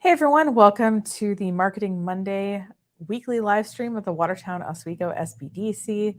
Hey everyone, welcome to the Marketing Monday weekly live stream of the Watertown Oswego SBDC,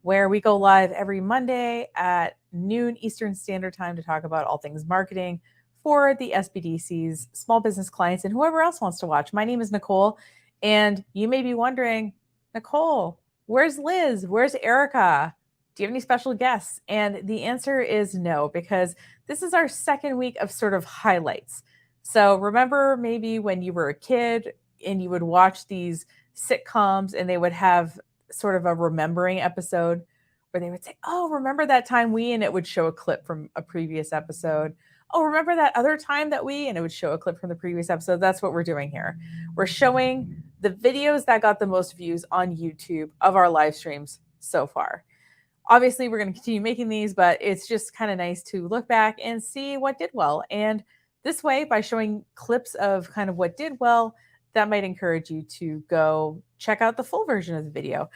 where we go live every Monday at noon Eastern Standard Time to talk about all things marketing for the SBDC's small business clients and whoever else wants to watch. My name is Nicole, and you may be wondering, Nicole, where's Liz? Where's Erica? Do you have any special guests? And the answer is no, because this is our second week of sort of highlights. So remember maybe when you were a kid and you would watch these sitcoms and they would have sort of a remembering episode where they would say, "Oh, remember that time we," and it would show a clip from a previous episode. "Oh, remember that other time that we," and it would show a clip from the previous episode. That's what we're doing here. We're showing the videos that got the most views on YouTube of our live streams so far. Obviously, we're going to continue making these, but it's just kind of nice to look back and see what did well. And this way, by showing clips of kind of what did well, that might encourage you to go check out the full version of the video.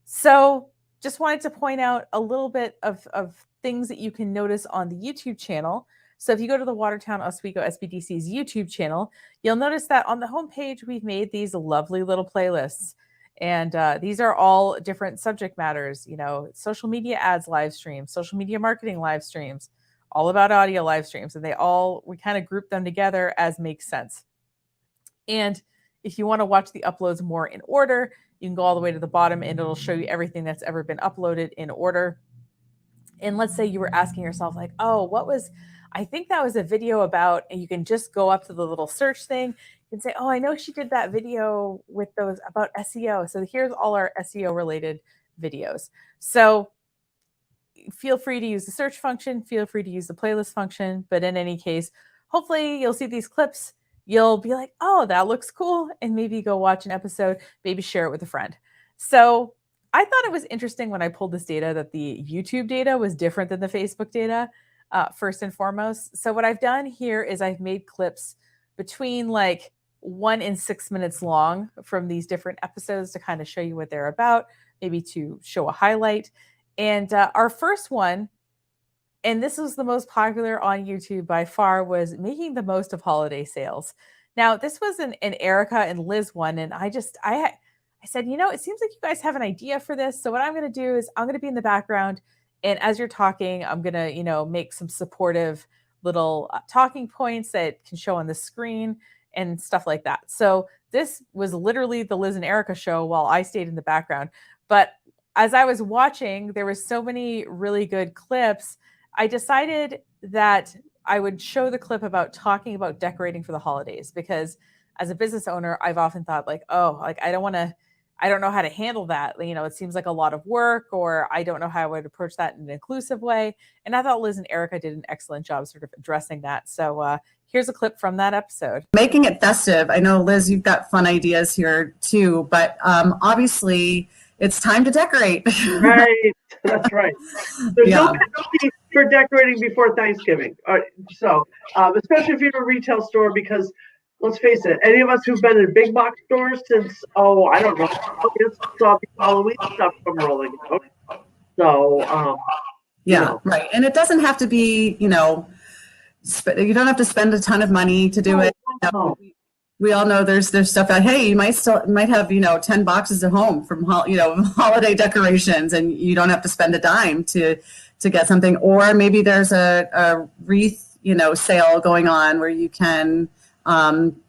So just wanted to point out a little bit of things that you can notice on the YouTube channel. So if you go to the Watertown Oswego SBDC's YouTube channel, you'll notice that on the homepage, we've made these lovely little playlists. And these are all different subject matters, social media ads live streams, social media marketing live streams, all about audio live streams. And we kind of group them together as makes sense. And if you want to watch the uploads more in order, you can go all the way to the bottom and it'll show you everything that's ever been uploaded in order. And let's say you were asking yourself like, "Oh, I think that was a video about," and you can just go up to the little search thing and say, "Oh, I know she did that video with those about SEO. So here's all our SEO related videos." So feel free to use the search function, feel free to use the playlist function. But in any case, hopefully you'll see these clips. You'll be like, "Oh, that looks cool." And maybe go watch an episode, maybe share it with a friend. So I thought it was interesting when I pulled this data that the YouTube data was different than the Facebook data, first and foremost. So what I've done here is I've made clips between like 1 and 6 minutes long from these different episodes to kind of show you what they're about, maybe to show a highlight. And our first one, and this was the most popular on YouTube by far, was making the most of holiday sales. Now, this was an Erica and Liz one, and I said, it seems like you guys have an idea for this. So what I'm going to do is I'm going to be in the background, and as you're talking, I'm going to, make some supportive little talking points that can show on the screen and stuff like that. So this was literally the Liz and Erica show while I stayed in the background. But as I was watching, there were so many really good clips. I decided that I would show the clip about talking about decorating for the holidays, because as a business owner, I've often thought like, "Oh, like I don't know how to handle that. It seems like a lot of work, or I don't know how I would approach that in an inclusive way." And I thought Liz and Erica did an excellent job sort of addressing that. So here's a clip from that episode. Making it festive. I know, Liz, you've got fun ideas here too, but obviously it's time to decorate. Right, that's right. There's no penalty for decorating before Thanksgiving. Especially if you're in a retail store, because let's face it, any of us who've been in big box stores since, I don't know, saw the Halloween stuff come rolling out. So, right. And it doesn't have to be, you don't have to spend a ton of money to do it. No. We all know there's stuff that, hey, you might have 10 boxes at home from holiday decorations, and you don't have to spend a dime to get something. Or maybe there's a wreath sale going on where you can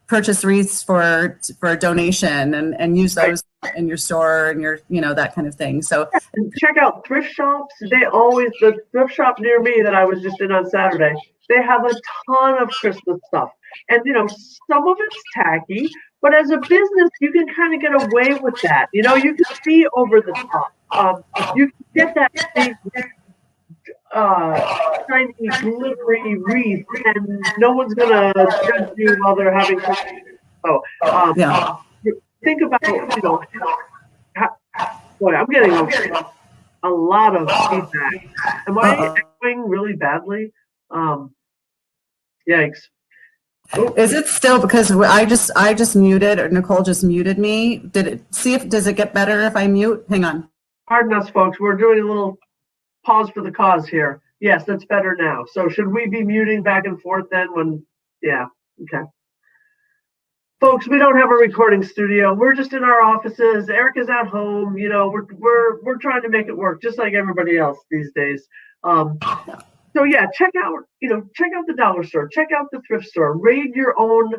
purchase wreaths for a donation and use those in your store and your that kind of thing. So check out thrift shops. The thrift shop near me that I was just in on Saturday, they have a ton of Christmas stuff. And, some of it's tacky, but as a business, you can kind of get away with that. You can see over the top. You can get that big, shiny, glittery wreath, and no one's going to judge you while they're having Christmas. Think about, I'm getting a lot of feedback. Am I echoing really badly? Yikes. Is it still, because I just muted, or Nicole just muted me? Does it get better if I mute? Hang on. Pardon us, folks. We're doing a little pause for the cause here. Yes, that's better now. So should we be muting back and forth then when, yeah, okay. Folks, we don't have a recording studio. We're just in our offices. Erica's at home. You know, we're trying to make it work, just like everybody else these days. So yeah, check out the dollar store, check out the thrift store, raid your own.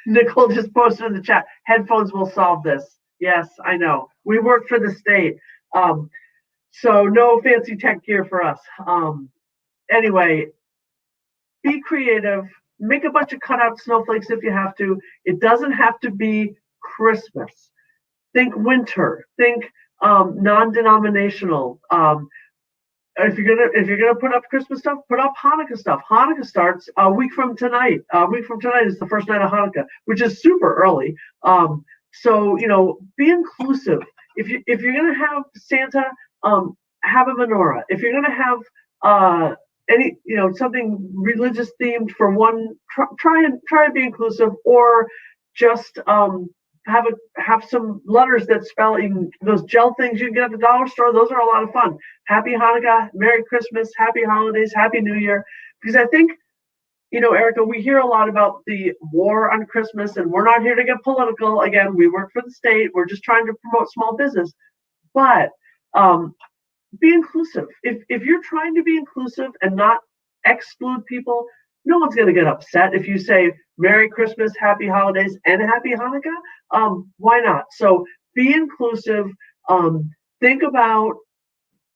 Nicole just posted in the chat. Headphones will solve this. Yes, I know. We work for the state, so no fancy tech gear for us. Anyway, be creative. Make a bunch of cutout snowflakes if you have to. It doesn't have to be Christmas. Think winter. Think non-denominational. If you're gonna put up Christmas stuff, put up Hanukkah stuff. Hanukkah starts a week from tonight. A week from tonight is the first night of Hanukkah, which is super early. So be inclusive. If you're gonna have Santa, have a menorah. If you're gonna have any something religious themed for one, try and be inclusive, or just have some letters that spell in those gel things you can get at the dollar store. Those are a lot of fun. Happy Hanukkah, Merry Christmas, Happy Holidays, Happy New Year. Because I think, Erica, we hear a lot about the war on Christmas, and we're not here to get political. Again, we work for the state. We're just trying to promote small business. But be inclusive. If you're trying to be inclusive and not exclude people, no one's going to get upset if you say Merry Christmas, Happy Holidays, and Happy Hanukkah. Why not? So be inclusive. Think about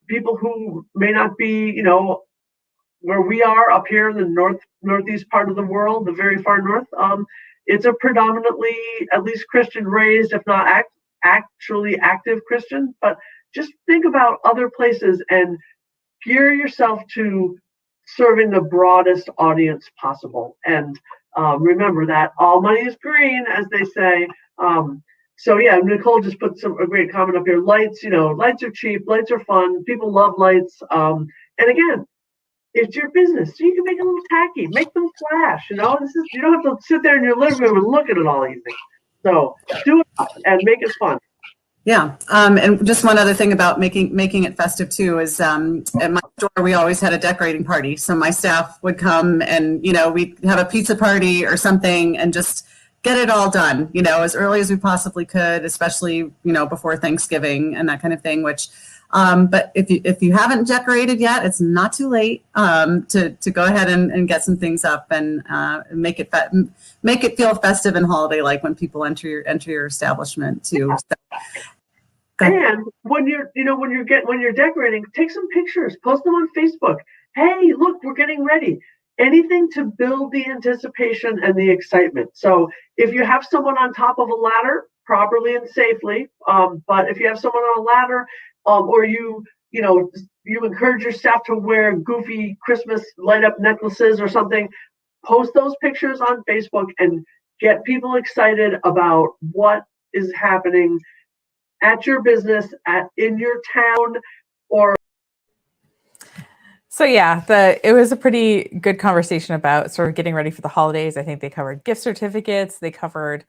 people who may not be, where we are up here in the northeast part of the world, the very far north. It's a predominantly, at least Christian raised, if not actually active Christian. But just think about other places and gear yourself to serving the broadest audience possible. And remember that all money is green, as they say. So yeah, Nicole just put a great comment up here. Lights, lights are cheap, lights are fun. People love lights. And again, it's your business, so you can make it a little tacky, make them flash. You don't have to sit there in your living room and look at it all evening. So do it and make it fun. Yeah, and just one other thing about making it festive too is at my store we always had a decorating party. So my staff would come and we'd have a pizza party or something and just get it all done as early as we possibly could, especially before Thanksgiving and that kind of thing. Which, but if you haven't decorated yet, it's not too late to go ahead and get some things up and make it feel festive and holiday like when people enter your establishment too. So, and when you're decorating, take some pictures, post them on Facebook. Hey, look, we're getting ready. Anything to build the anticipation and the excitement. So if you have someone on top of a ladder, properly and safely, but if you have someone on a ladder, or you encourage your staff to wear goofy Christmas light up necklaces or something, post those pictures on Facebook and get people excited about what is happening at your business, in your town, or. So yeah, it was a pretty good conversation about sort of getting ready for the holidays. I think they covered gift certificates, they covered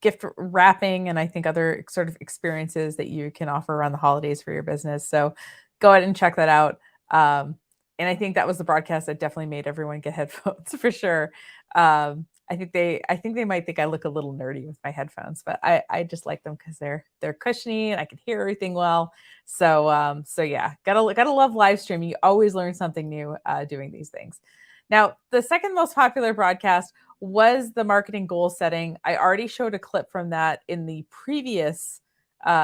gift wrapping, and I think other sort of experiences that you can offer around the holidays for your business. So go ahead and check that out. And I think that was the broadcast that definitely made everyone get headphones for sure. I think they might think I look a little nerdy with my headphones, but I just like them because they're cushiony and I can hear everything well. So yeah, gotta love live streaming. You always learn something new doing these things. Now, the second most popular broadcast was the marketing goal setting. I already showed a clip from that in the previous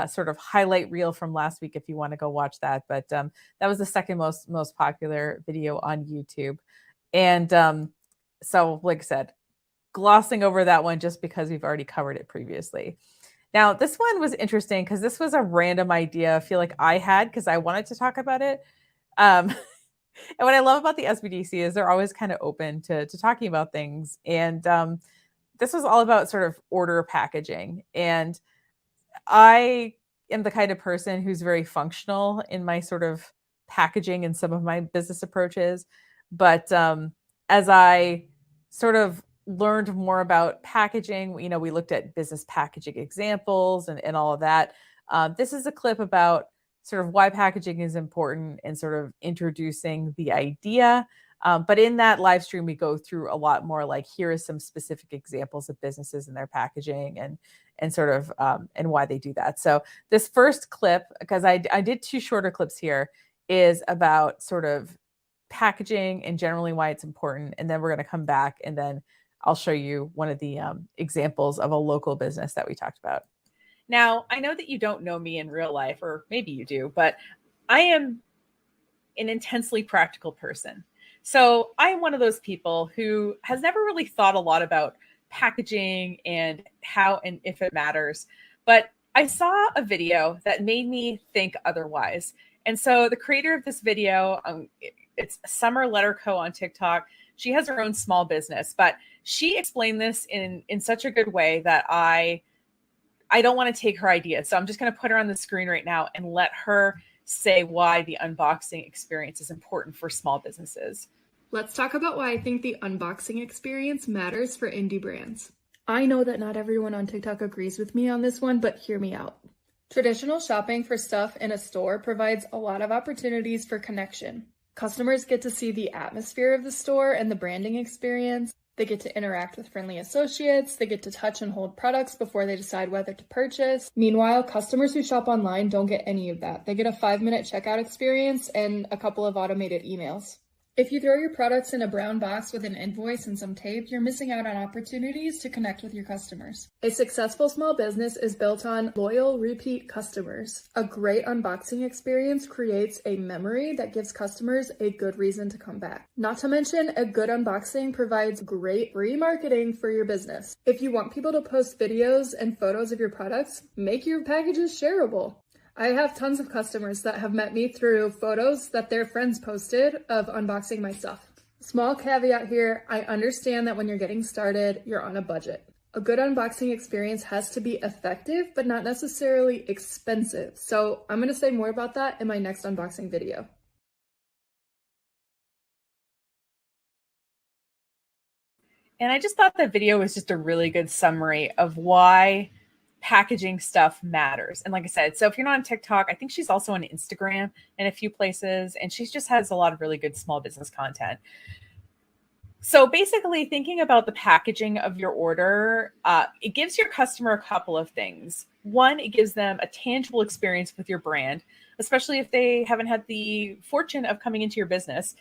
sort of highlight reel from last week if you want to go watch that. But that was the second most popular video on YouTube. And so like I said, glossing over that one just because we've already covered it previously. Now, this one was interesting because this was a random idea I feel like I had because I wanted to talk about it. And what I love about the SBDC is they're always kind of open to talking about things. And this was all about sort of order packaging. And I am the kind of person who's very functional in my sort of packaging and some of my business approaches. But as I sort of learned more about packaging, we looked at business packaging examples and all of that. This is a clip about sort of why packaging is important and sort of introducing the idea But in that live stream, we go through a lot more like, here are some specific examples of businesses and their packaging and sort of and why they do that. So this first clip, because I did 2 shorter clips here, is about sort of packaging and generally why it's important. And then we're going to come back and then I'll show you one of the examples of a local business that we talked about. Now, I know that you don't know me in real life, or maybe you do, but I am an intensely practical person. So I am one of those people who has never really thought a lot about packaging and how and if it matters. But I saw a video that made me think otherwise. And so the creator of this video, it's Summer Letter Co. on TikTok. She has her own small business, but she explained this in such a good way that I don't want to take her idea. So I'm just going to put her on the screen right now and let her say why the unboxing experience is important for small businesses. Let's talk about why I think the unboxing experience matters for indie brands. I know that not everyone on TikTok agrees with me on this one, but hear me out. Traditional shopping for stuff in a store provides a lot of opportunities for connection. Customers get to see the atmosphere of the store and the branding experience. They get to interact with friendly associates. They get to touch and hold products before they decide whether to purchase. Meanwhile, customers who shop online don't get any of that. They get a 5-minute checkout experience and a couple of automated emails. If you throw your products in a brown box with an invoice and some tape, you're missing out on opportunities to connect with your customers. A successful small business is built on loyal, repeat customers. A great unboxing experience creates a memory that gives customers a good reason to come back. Not to mention, a good unboxing provides great free marketing for your business. If you want people to post videos and photos of your products, make your packages shareable. I have tons of customers that have met me through photos that their friends posted of unboxing my stuff. Small caveat here, I understand that when you're getting started, you're on a budget. A good unboxing experience has to be effective, but not necessarily expensive. So I'm going to say more about that in my next unboxing video. And I just thought that video was just a really good summary of why packaging stuff matters. And like I said, so if you're not on TikTok, I think she's also on Instagram and a few places, and she just has a lot of really good small business content. So basically, thinking about the packaging of your order, it gives your customer a couple of things. One, it gives them a tangible experience with your brand, especially if they haven't had the fortune of coming into your business.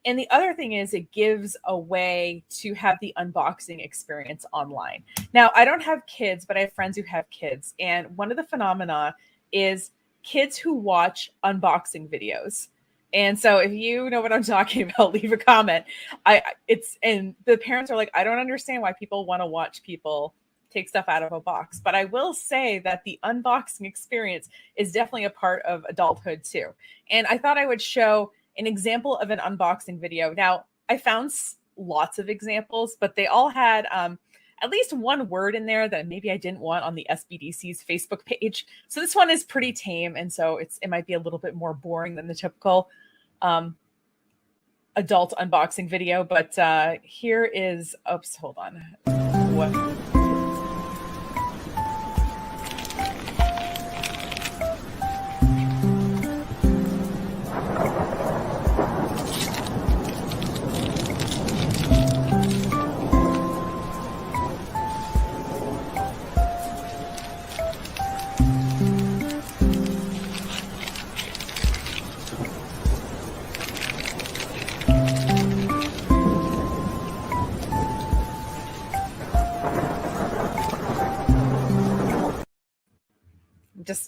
And the other thing is it gives a way to have the unboxing experience online. Now, I don't have kids, but I have friends who have kids. And one of the phenomena is kids who watch unboxing videos. And so if you know what I'm talking about, leave a comment. And the parents are like, I don't understand why people want to watch people take stuff out of a box. But I will say that the unboxing experience is definitely a part of adulthood too. And I thought I would show an example of an unboxing video. Now, I found lots of examples, but they all had at least one word in there that maybe I didn't want on the SBDC's Facebook page. So this one is pretty tame, and so it might be a little bit more boring than the typical adult unboxing video. But here is, oops, hold on. What?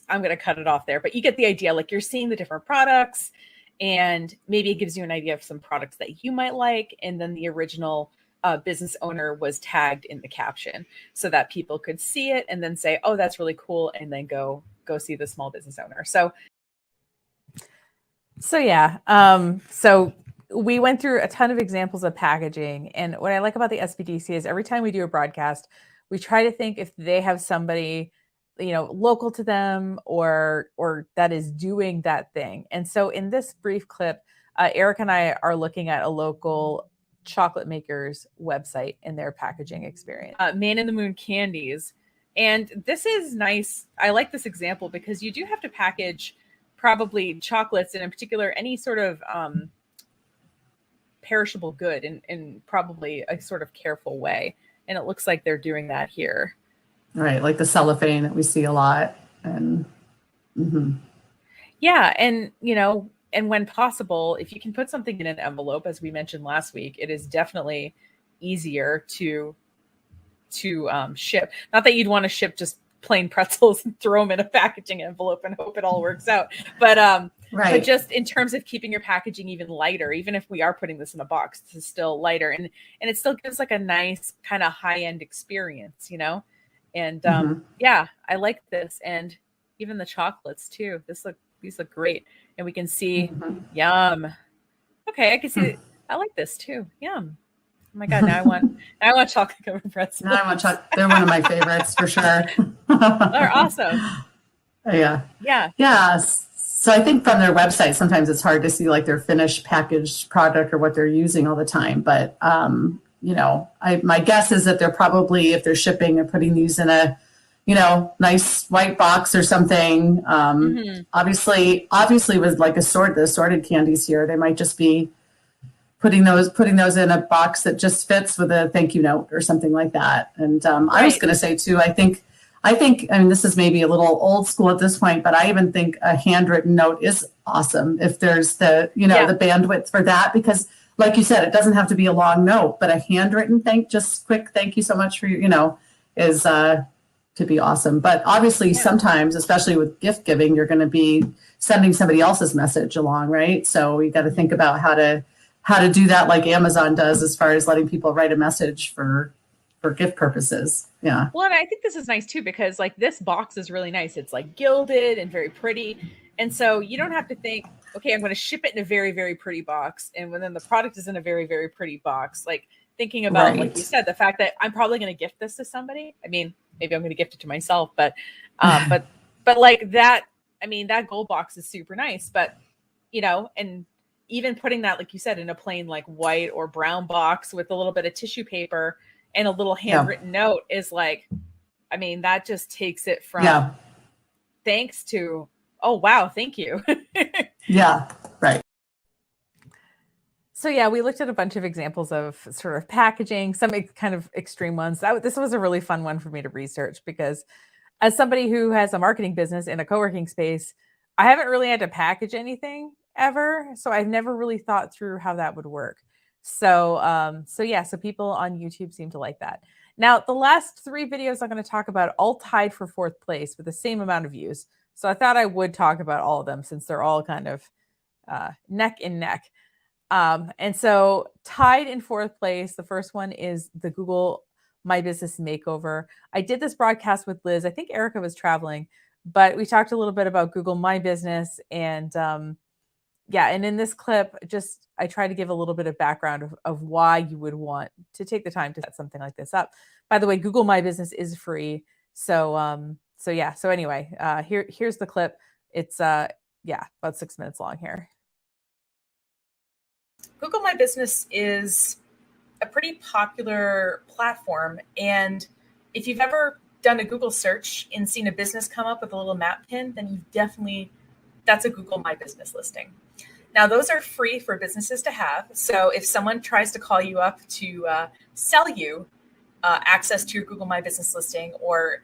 I'm going to cut it off there, but you get the idea. Like, you're seeing the different products, and maybe it gives you an idea of some products that you might like. And then the original business owner was tagged in the caption so that people could see it and then say, oh, that's really cool. And then go see the small business owner. So yeah. So we went through a ton of examples of packaging. And what I like about the SBDC is every time we do a broadcast, we try to think if they have somebody, local to them or that is doing that thing. And so in this brief clip, Eric and I are looking at a local chocolate maker's website and their packaging experience. Man in the Moon Candies. And this is nice. I like this example because you do have to package probably chocolates, and in particular, any sort of perishable good in probably a sort of careful way. And it looks like they're doing that here. Right, like the cellophane that we see a lot. And yeah, and and when possible, if you can put something in an envelope, as we mentioned last week, it is definitely easier to ship. Not that you'd want to ship just plain pretzels and throw them in a packaging envelope and hope it all works out, but right. but just in terms of keeping your packaging even lighter, even if we are putting this in a box, this is still lighter, and it still gives like a nice kind of high-end experience, and yeah, I like this. And even the chocolates too, these look great, and we can see yum. Okay, I can see I like this too. Yum. Oh my god, now I want chocolate covered pretzels. Now I want chocolate. They're one of my favorites for sure. They're awesome. Yeah. So I think from their website, sometimes it's hard to see like their finished packaged product or what they're using all the time. But my guess is that they're probably, if they're shipping, they're putting these in a nice white box or something. Obviously with like the assorted candies here, they might just be putting those in a box that just fits with a thank you note or something like that. And I was going to say too, I think, this is maybe a little old school at this point, but I even think a handwritten note is awesome if there's the bandwidth for that, because like you said, it doesn't have to be a long note, but a handwritten just quick thank you so much for is to be awesome. But obviously sometimes, especially with gift giving, you're going to be sending somebody else's message along, right? So you got to think about how to do that like Amazon does, as far as letting people write a message for gift purposes. Yeah. Well, and I think this is nice too, because like this box is really nice. It's like gilded and very pretty. And so you don't have to think, okay, I'm going to ship it in a very, very pretty box. And then the product is in a very, very pretty box. Like thinking about, like you said, the fact that I'm probably going to gift this to somebody. I mean, maybe I'm going to gift it to myself, but like that, that gold box is super nice, but and even putting that, like you said, in a plain like white or brown box with a little bit of tissue paper and a little handwritten note is like, that just takes it from thanks to, oh, wow, thank you. Yeah, right. So yeah, we looked at a bunch of examples of sort of packaging, some kind of extreme ones. This was a really fun one for me to research, because as somebody who has a marketing business in a co-working space, I haven't really had to package anything ever. So I've never really thought through how that would work. So people on YouTube seem to like that. Now, the last 3 videos I'm going to talk about all tied for 4th place with the same amount of views. So I thought I would talk about all of them, since they're all kind of neck and neck. And so tied in 4th place, the first one is the Google My Business Makeover. I did this broadcast with Liz. I think Erica was traveling, but we talked a little bit about Google My Business, and and in this clip, I try to give a little bit of background of why you would want to take the time to set something like this up. By the way, Google My Business is free. So anyway, here's the clip. It's about 6 minutes long here. Google My Business is a pretty popular platform. And if you've ever done a Google search and seen a business come up with a little map pin, then that's a Google My Business listing. Now, those are free for businesses to have. So if someone tries to call you up to sell you access to your Google My Business listing, or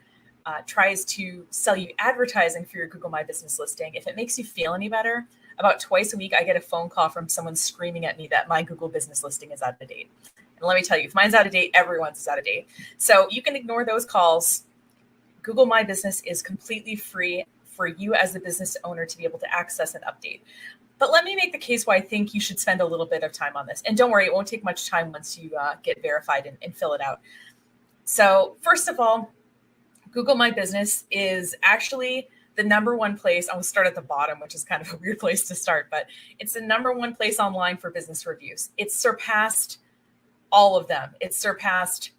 tries to sell you advertising for your Google My Business listing, if it makes you feel any better, about twice a week, I get a phone call from someone screaming at me that my Google Business listing is out of date. And let me tell you, if mine's out of date, everyone's is out of date. So you can ignore those calls. Google My Business is completely free for you as the business owner to be able to access and update. But let me make the case why I think you should spend a little bit of time on this. And don't worry, it won't take much time once you get verified and fill it out. So first of all, Google My Business is actually the number 1 place. I'll start at the bottom, which is kind of a weird place to start, but it's the number 1 place online for business reviews. It's surpassed all of them. It's surpassed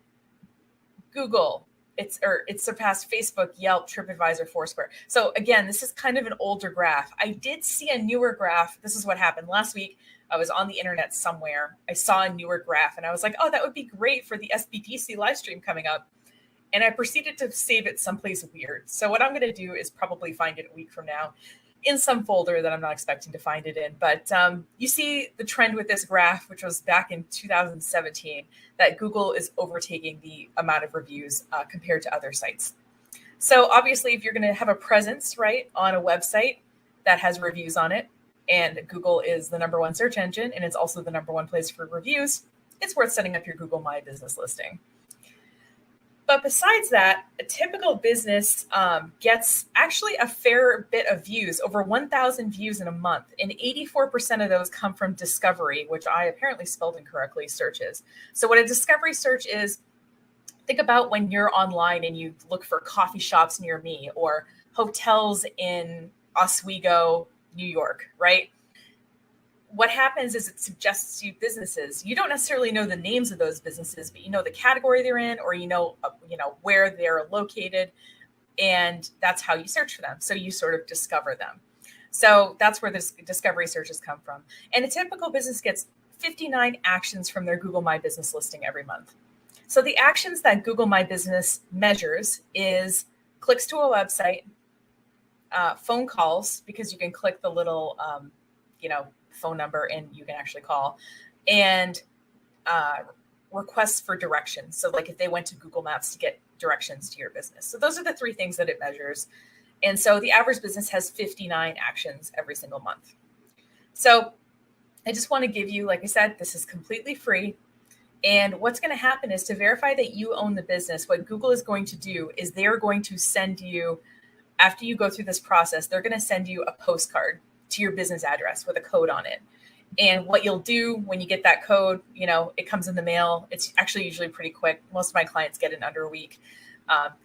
Google. It's surpassed Facebook, Yelp, TripAdvisor, Foursquare. So again, this is kind of an older graph. I did see a newer graph. This is what happened last week. I was on the internet somewhere. I saw a newer graph and I was like, oh, that would be great for the SBDC live stream coming up. And I proceeded to save it someplace weird. So what I'm going to do is probably find it a week from now in some folder that I'm not expecting to find it in. But you see the trend with this graph, which was back in 2017, that Google is overtaking the amount of reviews compared to other sites. So obviously, if you're going to have a presence, right, on a website that has reviews on it, and Google is the #1 search engine, and it's also the #1 place for reviews, it's worth setting up your Google My Business listing. But besides that, a typical business gets actually a fair bit of views, over 1,000 views in a month. And 84% of those come from discovery, which I apparently spelled incorrectly, searches. So what a discovery search is, think about when you're online and you look for coffee shops near me or hotels in Oswego, New York, right? What happens is it suggests you businesses. You don't necessarily know the names of those businesses, but you know the category they're in, or you know where they're located, and that's how you search for them. So you sort of discover them. So that's where this discovery searches come from. And a typical business gets 59 actions from their Google My Business listing every month. So the actions that Google My Business measures is clicks to a website, phone calls, because you can click the little phone number and you can actually call, and requests for directions. So like if they went to Google Maps to get directions to your business. So those are the 3 things that it measures. And so the average business has 59 actions every single month. So I just want to give you, like I said, this is completely free. And what's going to happen is, to verify that you own the business, what Google is going to do is they're going to send you, after you go through this process, they're going to send you a postcard to your business address with a code on it. And what you'll do when you get that code, it comes in the mail. It's actually usually pretty quick. Most of my clients get it in under a week.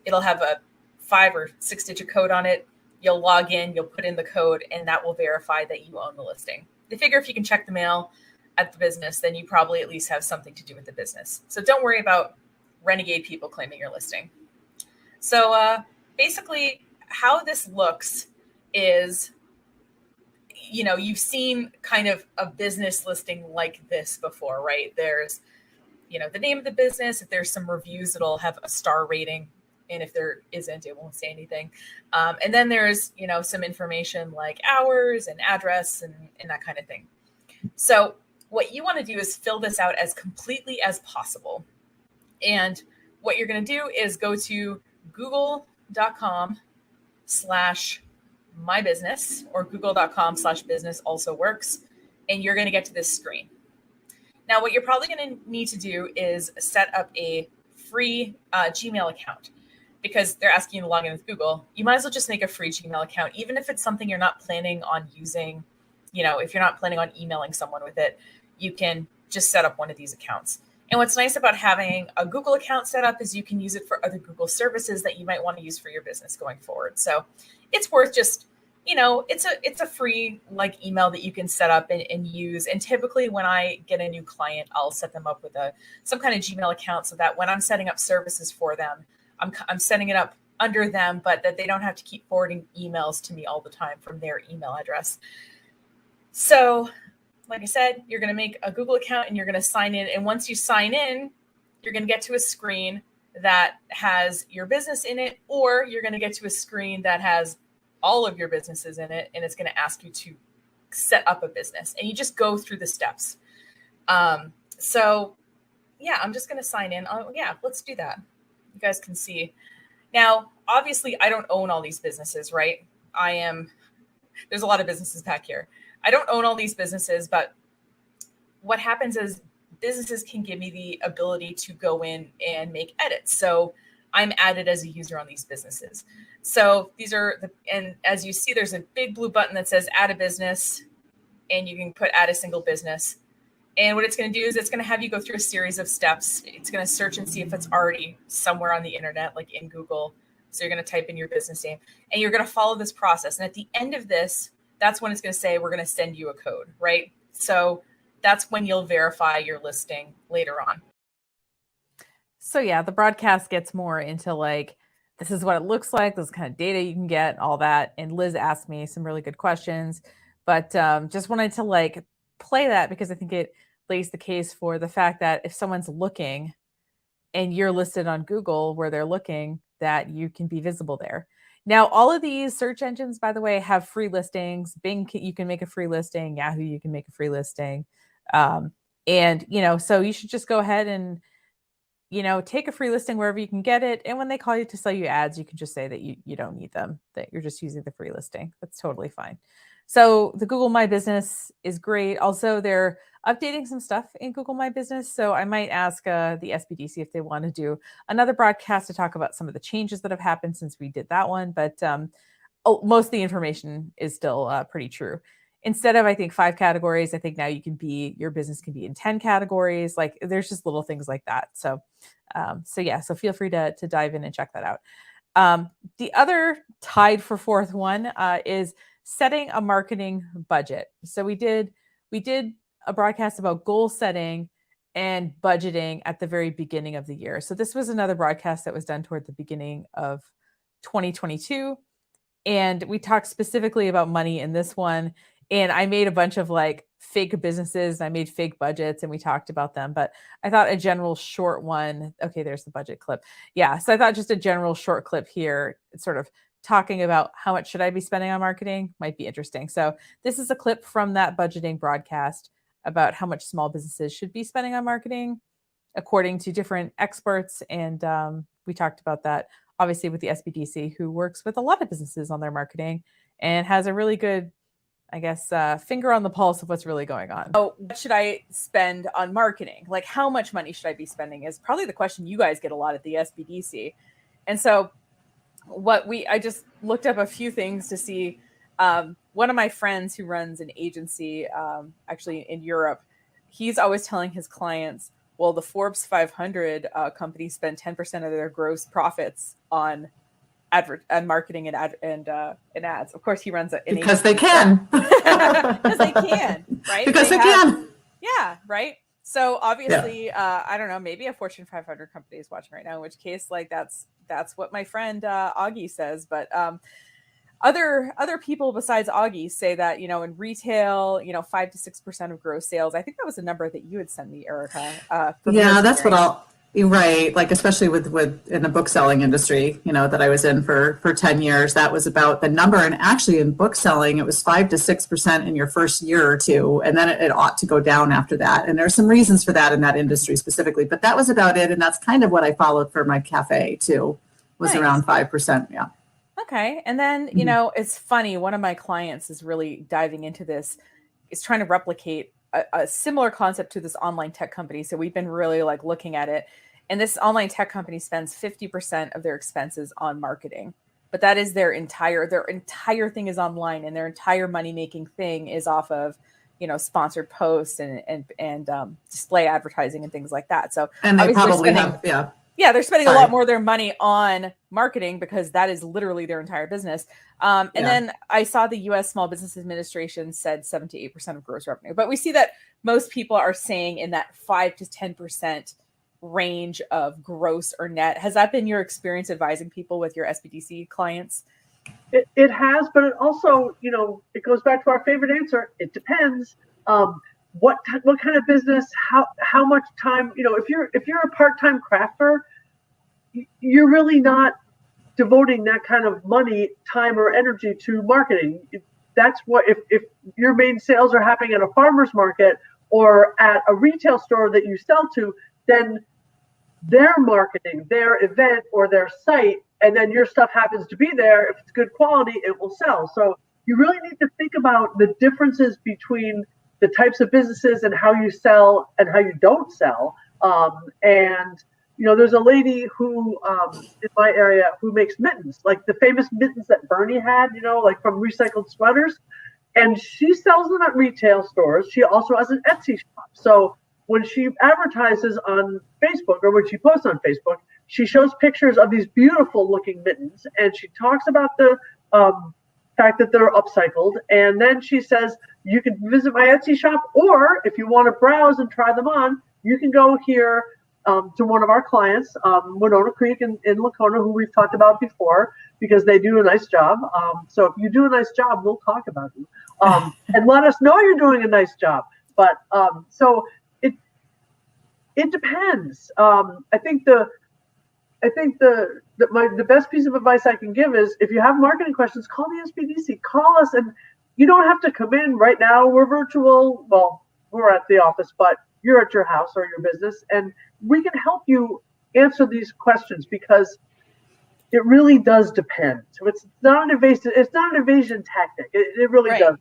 It'll have a 5 or 6 digit code on it. You'll log in, you'll put in the code, and that will verify that you own the listing. They figure if you can check the mail at the business, then you probably at least have something to do with the business. So don't worry about renegade people claiming your listing. So basically how this looks is, you've seen kind of a business listing like this before, right? There's, the name of the business. If there's some reviews, it'll have a star rating. And if there isn't, it won't say anything. And then there's, some information like hours and address and that kind of thing. So what you want to do is fill this out as completely as possible. And what you're going to do is go to google.com/mybusiness, or google.com/business also works. And you're going to get to this screen. Now, what you're probably going to need to do is set up a free Gmail account, because they're asking you to log in with Google. You might as well just make a free Gmail account, even if it's something you're not planning on using. If you're not planning on emailing someone with it, you can just set up one of these accounts. And what's nice about having a Google account set up is you can use it for other Google services that you might want to use for your business going forward. So it's worth just, it's a free email that you can set up and use. And typically when I get a new client, I'll set them up with some kind of Gmail account, so that when I'm setting up services for them, I'm setting it up under them, but that they don't have to keep forwarding emails to me all the time from their email address. So like I said, you're going to make a Google account and you're going to sign in. And once you sign in, you're going to get to a screen that has your business in it, or you're going to get to a screen that has all of your businesses in it. And it's going to ask you to set up a business, and you just go through the steps. So yeah, I'm just going to sign in. Oh yeah, let's do that. You guys can see. Now, obviously I don't own all these businesses, right? There's a lot of businesses back here. I don't own all these businesses, but what happens is businesses can give me the ability to go in and make edits. So I'm added as a user on these businesses. So these are and as you see, there's a big blue button that says add a business, and you can put add a single business. And what it's going to do is it's going to have you go through a series of steps. It's going to search and see if it's already somewhere on the internet, like in Google. So you're going to type in your business name, and you're going to follow this process. And at the end of this, that's when it's going to say, we're going to send you a code, right? So that's when you'll verify your listing later on. So yeah, the broadcast gets more into this is what it looks like, this kind of data you can get, all that. And Liz asked me some really good questions, but just wanted to play that because I think it lays the case for the fact that if someone's looking and you're listed on Google where they're looking, that you can be visible there. Now, all of these search engines, by the way, have free listings. Bing, you can make a free listing. Yahoo, you can make a free listing. And, so you should just go ahead and, take a free listing wherever you can get it. And when they call you to sell you ads, you can just say that you don't need them, that you're just using the free listing. That's totally fine. So the Google My Business is great. Also, they're updating some stuff in Google My Business. So I might ask the SBDC if they want to do another broadcast to talk about some of the changes that have happened since we did that one. But most of the information is still pretty true. Instead of, I think, 5 categories, I think now your business can be in 10 categories. Like there's just little things like that. So feel free to dive in and check that out. The other tied for fourth one is setting a marketing budget. So we did a broadcast about goal setting and budgeting at the very beginning of the year. So this was another broadcast that was done toward the beginning of 2022. And we talked specifically about money in this one. And I made a bunch of like fake businesses. I made fake budgets and we talked about them. But I thought a general short one, okay, there's the budget clip. Yeah. So I thought just a general short clip here, sort of talking about how much should I be spending on marketing might be interesting. So this is a clip from that budgeting broadcast about how much small businesses should be spending on marketing according to different experts. And we talked about that obviously with the SBDC, who works with a lot of businesses on their marketing and has a really good, I guess, finger on the pulse of what's really going on. So what should I spend on marketing? Like how much money should I be spending is probably the question you guys get a lot at the SBDC. And so I just looked up a few things to see. One of my friends who runs an agency, actually in Europe, he's always telling his clients, well, the Forbes 500 companies spend 10% of their gross profits on marketing and ads. Of course, he runs it because they can. Because they can, right? Because they can. Yeah, right. So obviously, I don't know, maybe a Fortune 500 company is watching right now, in which case, like that's what my friend Augie says. But other people besides Augie say that, in retail, 5 to 6% of gross sales. I think that was a number that you had sent me, Erica. Yeah, that's what you're right. Like, especially with in the book selling industry, that I was in for 10 years, that was about the number. And actually in book selling, it was 5 to 6% in your first year or two. And then it ought to go down after that. And there's some reasons for that in that industry specifically, but that was about it. And that's kind of what I followed for my cafe too, was nice. Around 5%. Yeah. Okay. And then, it's funny. One of my clients is really diving into this, is trying to replicate a similar concept to this online tech company. So we've been really like looking at it. And this online tech company spends 50% of their expenses on marketing, but that is their entire thing is online, and their entire money-making thing is off of, sponsored posts and display advertising and things like that. So and they probably have, they're spending a lot more of their money on marketing because that is literally their entire business. And then I saw the U.S. Small Business Administration said 7 to 8% of gross revenue, but we see that most people are saying in that 5 to 10% range of gross or net. Has that been your experience advising people with your SBDC clients? It has, but it also, it goes back to our favorite answer. It depends. What kind of business, how much time, if you're a part-time crafter, you're really not devoting that kind of money, time, or energy to marketing. That's what, if your main sales are happening at a farmer's market or at a retail store that you sell to, then their marketing, their event or their site, and then your stuff happens to be there. If it's good quality, it will sell. So you really need to think about the differences between the types of businesses and how you sell and how you don't sell. There's a lady who in my area who makes mittens, like the famous mittens that Bernie had, like from recycled sweaters. And she sells them at retail stores. She also has an Etsy shop. So when she advertises on Facebook, or when she posts on Facebook, she shows pictures of these beautiful looking mittens, and she talks about the fact that they're upcycled. And then she says, you can visit my Etsy shop, or if you want to browse and try them on, you can go here to one of our clients, Winona Creek in Lacona, who we've talked about before, because they do a nice job. So if you do a nice job, we'll talk about you and let us know you're doing a nice job. But so it depends. I think I think the best piece of advice I can give is if you have marketing questions, call the SBDC. Call us, and you don't have to come in right now. We're virtual. Well, we're at the office, but you're at your house or your business, and we can help you answer these questions because it really does depend. So it's not an evasive. It's not an evasion tactic. It really Right. does.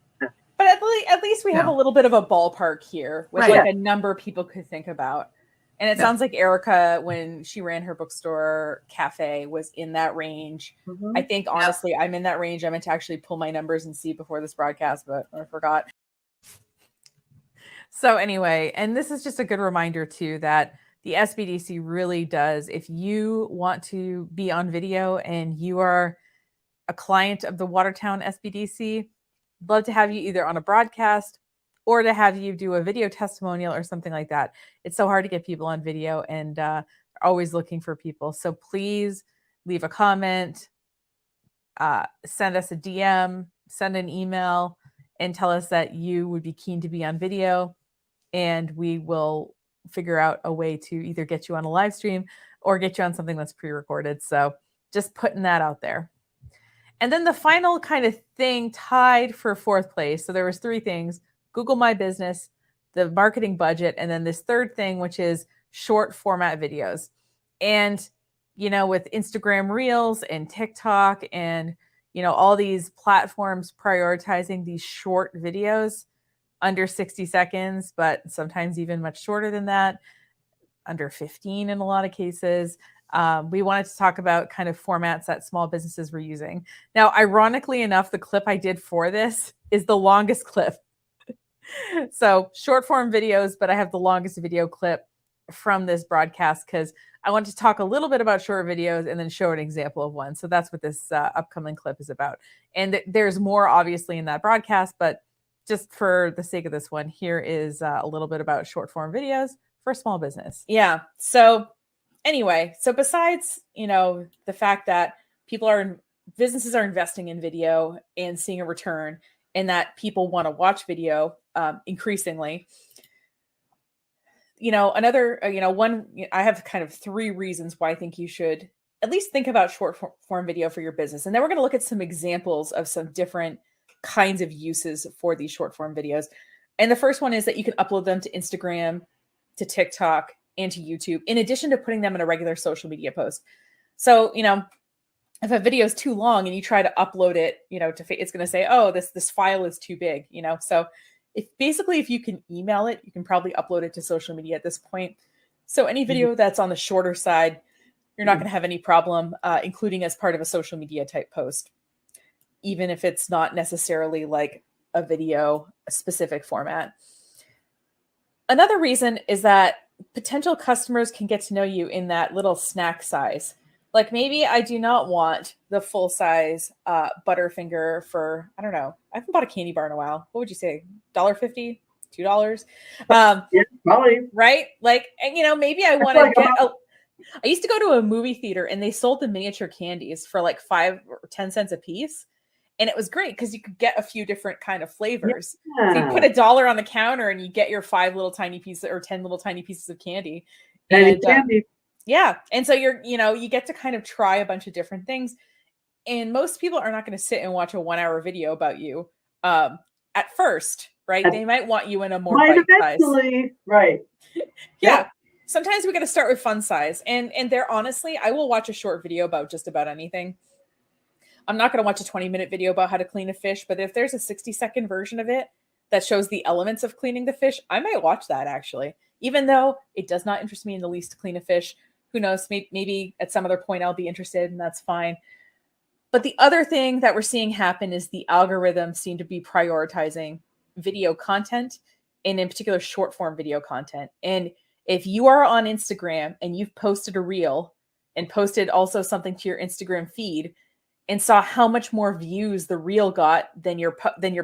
But at least we have a little bit of a ballpark here with Right. like a number people could think about. And it sounds like Erica, when she ran her bookstore cafe, was in that range. Mhm. I think, honestly, I'm in that range. I meant to actually pull my numbers and see before this broadcast, but I forgot. So anyway, and this is just a good reminder, too, that the SBDC really does, if you want to be on video and you are a client of the Watertown SBDC, love to have you either on a broadcast or to have you do a video testimonial or something like that. It's so hard to get people on video, and they're always looking for people. So please leave a comment, send us a DM, send an email, and tell us that you would be keen to be on video. And we will figure out a way to either get you on a live stream or get you on something that's pre-recorded. So just putting that out there. And then the final kind of thing tied for fourth place. So there was 3 things: Google My Business, the marketing budget, and then this third thing, which is short format videos. And, you know, with Instagram Reels and TikTok and, you know, all these platforms prioritizing these short videos under 60 seconds, but sometimes even much shorter than that, under 15 in a lot of cases. We wanted to talk about kind of formats that small businesses were using. Now, ironically enough, the clip I did for this is the longest clip. So short form videos, but I have the longest video clip from this broadcast because I want to talk a little bit about short videos and then show an example of one. So that's what this upcoming clip is about. And there's more obviously in that broadcast, but just for the sake of this one, here is a little bit about short form videos for small business. Yeah. So anyway, so besides, you know, the fact that businesses are investing in video and seeing a return, and that people want to watch video increasingly, you know, I have kind of 3 reasons why I think you should at least think about short form video for your business. And then we're going to look at some examples of some different kinds of uses for these short form videos. And the first one is that you can upload them to Instagram, to TikTok, and to YouTube, in addition to putting them in a regular social media post. So, you know, if a video is too long and you try to upload it, you know, it's going to say, oh, this file is too big, you know? So if you can email it, you can probably upload it to social media at this point. So any video that's on the shorter side, you're not going to have any problem including as part of a social media type post, even if it's not necessarily like a video, a specific format. Another reason is that potential customers can get to know you in that little snack size. Like maybe I do not want the full size Butterfinger for, I don't know, I haven't bought a candy bar in a while. What would you say? $1.50? $2? Yeah, probably. Right? Like, and you know, maybe I want to get I used to go to a movie theater and they sold the miniature candies for like 5 or 10 cents a piece. And it was great because you could get a few different kind of flavors. Yeah. So you put $1 on the counter and you get your 5 little tiny pieces or 10 little tiny pieces of candy. And candy. yeah. And so you get to kind of try a bunch of different things. And most people are not going to sit and watch a 1-hour video about you at first, right? They might want you in a more bite size. Right. Yeah. Sometimes we got to start with fun size. And there, honestly, I will watch a short video about just about anything. I'm not going to watch a 20-minute video about how to clean a fish, but if there's a 60-second version of it that shows the elements of cleaning the fish, I might watch that actually, even though it does not interest me in the least to clean a fish. Who knows? Maybe at some other point I'll be interested, and that's fine. But the other thing that we're seeing happen is the algorithms seem to be prioritizing video content, and in particular short form video content. And if you are on Instagram and you've posted a reel and posted also something to your Instagram feed and saw how much more views the reel got than your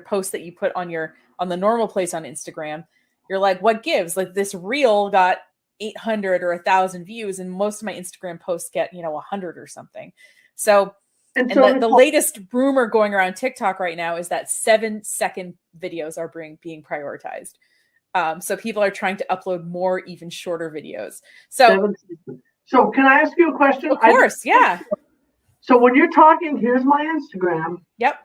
post that you put on the normal place on Instagram, you're like, what gives? Like, this reel got 800 or 1,000 views, and most of my Instagram posts get 100 or something. So the latest rumor going around TikTok right now is that 7-second videos are being prioritized. So people are trying to upload more, even shorter videos. So So can I ask you a question? Of course, yeah. So when you're talking, here's my Instagram. Yep.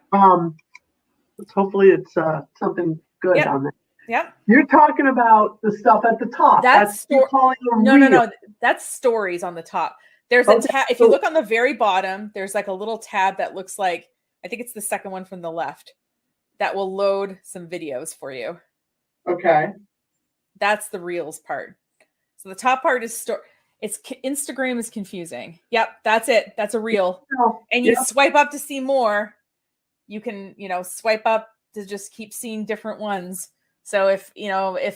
Hopefully it's something good Yep. on there. Yep. You're talking about the stuff at the top. That's you're calling a no, reel. no. That's stories on the top. There's a tab. If you look on the very bottom, there's like a little tab that looks like, I think it's the second one from the left, that will load some videos for you. Okay. That's the reels part. So the top part is Instagram is confusing. Yep, that's it. That's a reel. And you swipe up to see more. You can, swipe up to just keep seeing different ones. So if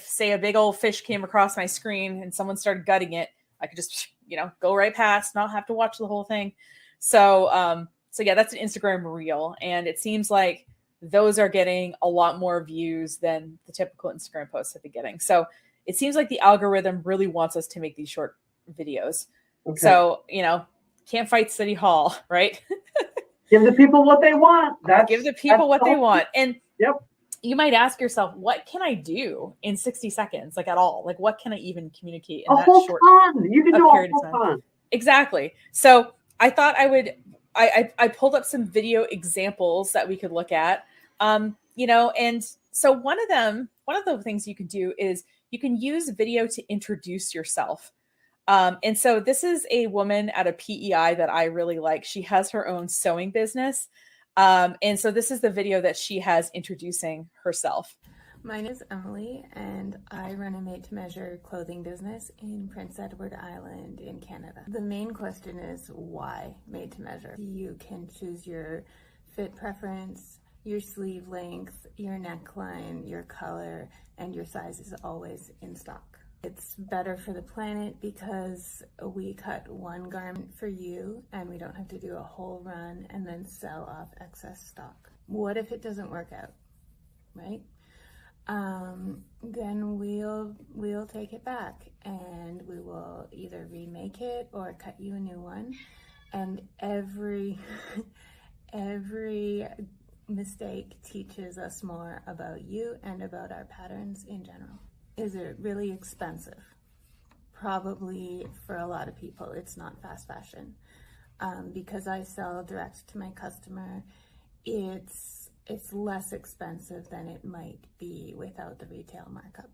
say a big old fish came across my screen and someone started gutting it, I could just, go right past, not have to watch the whole thing. So yeah, that's an Instagram reel. And it seems like those are getting a lot more views than the typical Instagram posts have been getting. So it seems like the algorithm really wants us to make these short videos. Okay. So, can't fight City Hall, right? Give the people what they want. Give the people what they want. And you might ask yourself, what can I do in 60 seconds? Like at all? Like what can I even communicate in that short ton. You can do a whole ton. Exactly. So I thought I pulled up some video examples that we could look at. And so one of the things you can do is you can use video to introduce yourself. And so this is a woman at a PEI that I really like. She has her own sewing business. And so this is the video that she has introducing herself. My name is Emily, and I run a made-to-measure clothing business in Prince Edward Island in Canada. The main question is why made-to-measure? You can choose your fit preference, your sleeve length, your neckline, your color, and your size is always in stock. It's better for the planet because we cut one garment for you and we don't have to do a whole run and then sell off excess stock. What if it doesn't work out, right? Then we'll take it back and we will either remake it or cut you a new one. And every mistake teaches us more about you and about our patterns in general. Is it really expensive? Probably for a lot of people, it's not fast fashion. Because I sell direct to my customer, it's less expensive than it might be without the retail markup.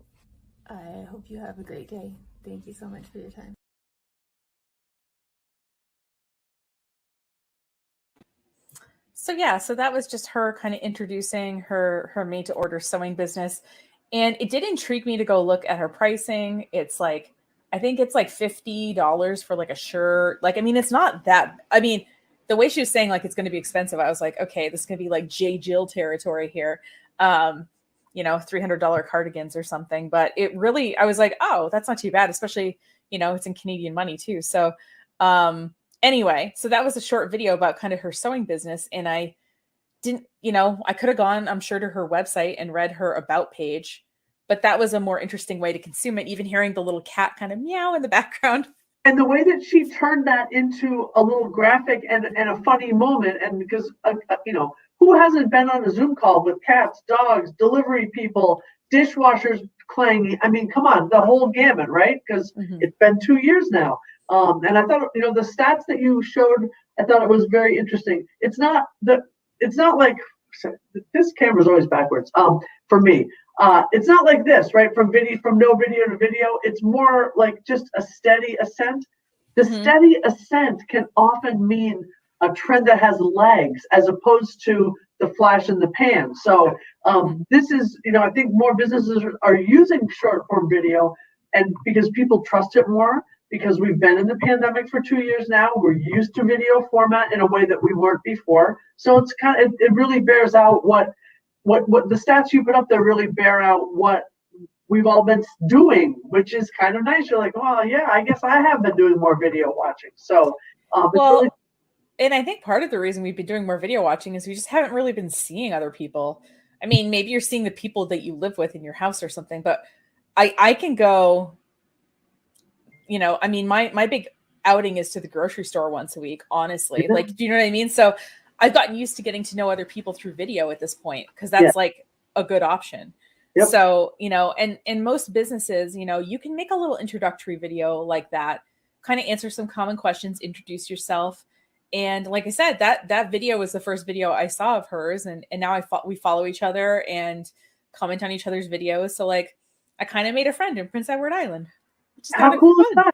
I hope you have a great day. Thank you so much for your time. So that was just her kind of introducing her made to order sewing business. And it did intrigue me to go look at her pricing. It's like, I think it's like $50 for like a shirt. Like, I mean, it's not that, the way she was saying like, it's going to be expensive. I was like, okay, this is going to be like J. Jill territory here. $300 cardigans or something, but it really, I was like, oh, that's not too bad. Especially, it's in Canadian money too. So, anyway, so that was a short video about kind of her sewing business. And I didn't, I could have gone, I'm sure, to her website and read her about page, but that was a more interesting way to consume it, even hearing the little cat kind of meow in the background. And the way that she turned that into a little graphic and a funny moment, and because, who hasn't been on a Zoom call with cats, dogs, delivery people, dishwashers clanging? I mean, come on, the whole gamut, right? Because It's been 2 years now. And I thought, the stats that you showed, I thought it was very interesting. It's not like, this camera's always backwards for me. It's not like this, right? From no video to video. It's more like just a steady ascent. The steady ascent can often mean a trend that has legs as opposed to the flash in the pan. So this is, I think more businesses are using short form video, and because people trust it more, because we've been in the pandemic for 2 years now, we're used to video format in a way that we weren't before. So it's it really bears out what the stats you put up there really bear out what we've all been doing, which is kind of nice. You're like, well, yeah, I guess I have been doing more video watching. So, and I think part of the reason we've been doing more video watching is we just haven't really been seeing other people. I mean, maybe you're seeing the people that you live with in your house or something, but I can go, my big outing is to the grocery store once a week, honestly. Like, do you know what I mean? So I've gotten used to getting to know other people through video at this point, because that's like a good option. Yep. So, and most businesses, you can make a little introductory video like that kind of answer some common questions, introduce yourself. And like I said, that video was the first video I saw of hers. And now we follow each other and comment on each other's videos. So like I kind of made a friend in Prince Edward Island. Which is How cool is that?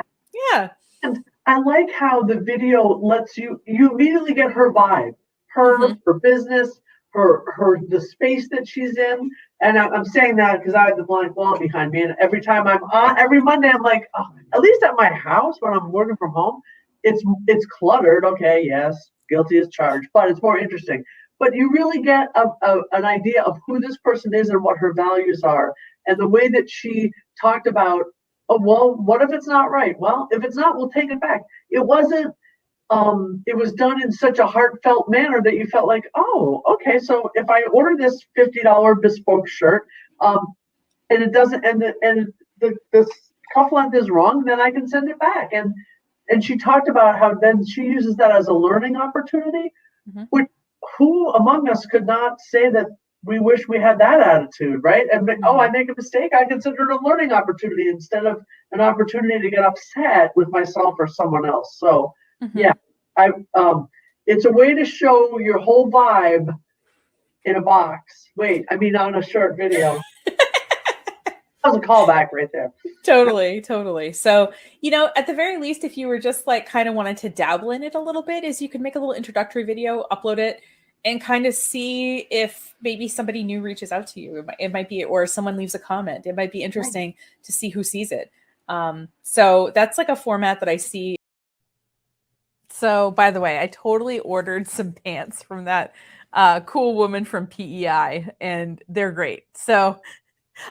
Yeah. And I like how the video lets you immediately get her vibe, her business, the space that she's in. And I'm saying that because I have the blank wall behind me. And every time every Monday, I'm like, oh, at least at my house when I'm working from home, it's cluttered. Okay, yes, guilty as charged, but it's more interesting. But you really get an idea of who this person is and what her values are. And the way that she talked about, oh, well, what if it's not right? Well, if it's not, we'll take it back. It wasn't, it was done in such a heartfelt manner that you felt like, oh, okay, so if I order this $50 bespoke shirt, and it doesn't, and the cuff length is wrong, then I can send it back. And she talked about how then she uses that as a learning opportunity, which who among us could not say that we wish we had that attitude, right? And I make a mistake, I consider it a learning opportunity instead of an opportunity to get upset with myself or someone else. So yeah, it's a way to show your whole vibe in a box. Wait, I mean on a short video. That was a callback right there. Totally. So, at the very least, if you were just like kind of wanted to dabble in it a little bit, is you could make a little introductory video, upload it, and kind of see if maybe somebody new reaches out to you. It might be, or someone leaves a comment. It might be interesting to see who sees it. So that's like a format that I see. So by the way, I totally ordered some pants from that cool woman from PEI, and they're great. So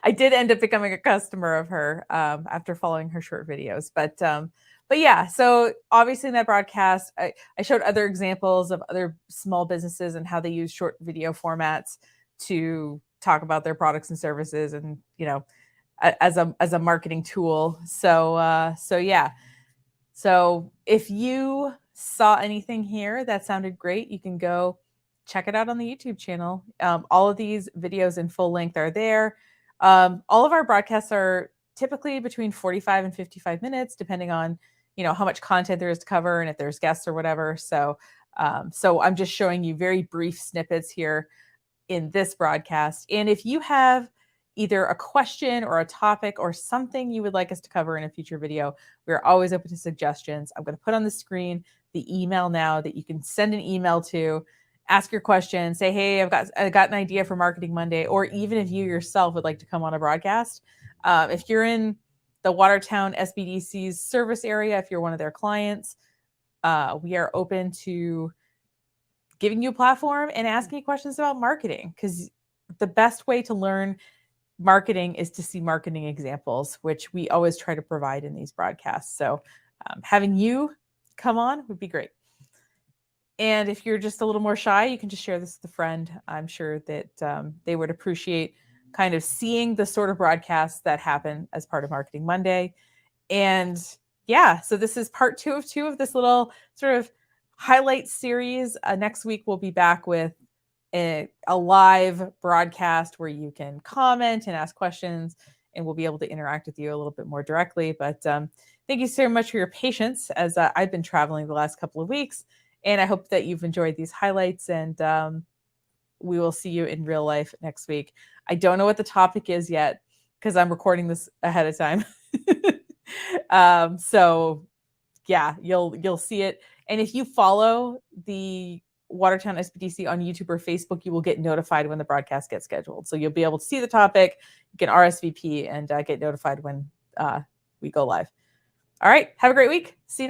I did end up becoming a customer of her after following her short videos. But yeah, so obviously in that broadcast, I showed other examples of other small businesses and how they use short video formats to talk about their products and services, and as a marketing tool. So yeah. So if you saw anything here that sounded great, you can go check it out on the YouTube channel. All of these videos in full length are there. All of our broadcasts are typically between 45 and 55 minutes, depending on, how much content there is to cover and if there's guests or whatever. So I'm just showing you very brief snippets here in this broadcast. And if you have either a question or a topic or something you would like us to cover in a future video, we're always open to suggestions. I'm going to put on the screen the email now that you can send an email to, ask your question, say, hey, I got an idea for Marketing Monday, or even if you yourself would like to come on a broadcast. If you're in the Watertown SBDC's service area, if you're one of their clients, we are open to giving you a platform and asking you questions about marketing, because the best way to learn marketing is to see marketing examples, which we always try to provide in these broadcasts. So having you come on would be great. And if you're just a little more shy, you can just share this with a friend. I'm sure that they would appreciate kind of seeing the sort of broadcasts that happen as part of Marketing Monday. And yeah, so this is part 2 of this little sort of highlight series. Next week, we'll be back with a live broadcast where you can comment and ask questions, and we'll be able to interact with you a little bit more directly. But thank you so much for your patience as I've been traveling the last couple of weeks. And I hope that you've enjoyed these highlights, and we will see you in real life next week. I don't know what the topic is yet because I'm recording this ahead of time. So yeah, you'll see it. And if you follow the Watertown SBDC on YouTube or Facebook, you will get notified when the broadcast gets scheduled. So you'll be able to see the topic, you can RSVP, and get notified when we go live. All right. Have a great week. See you next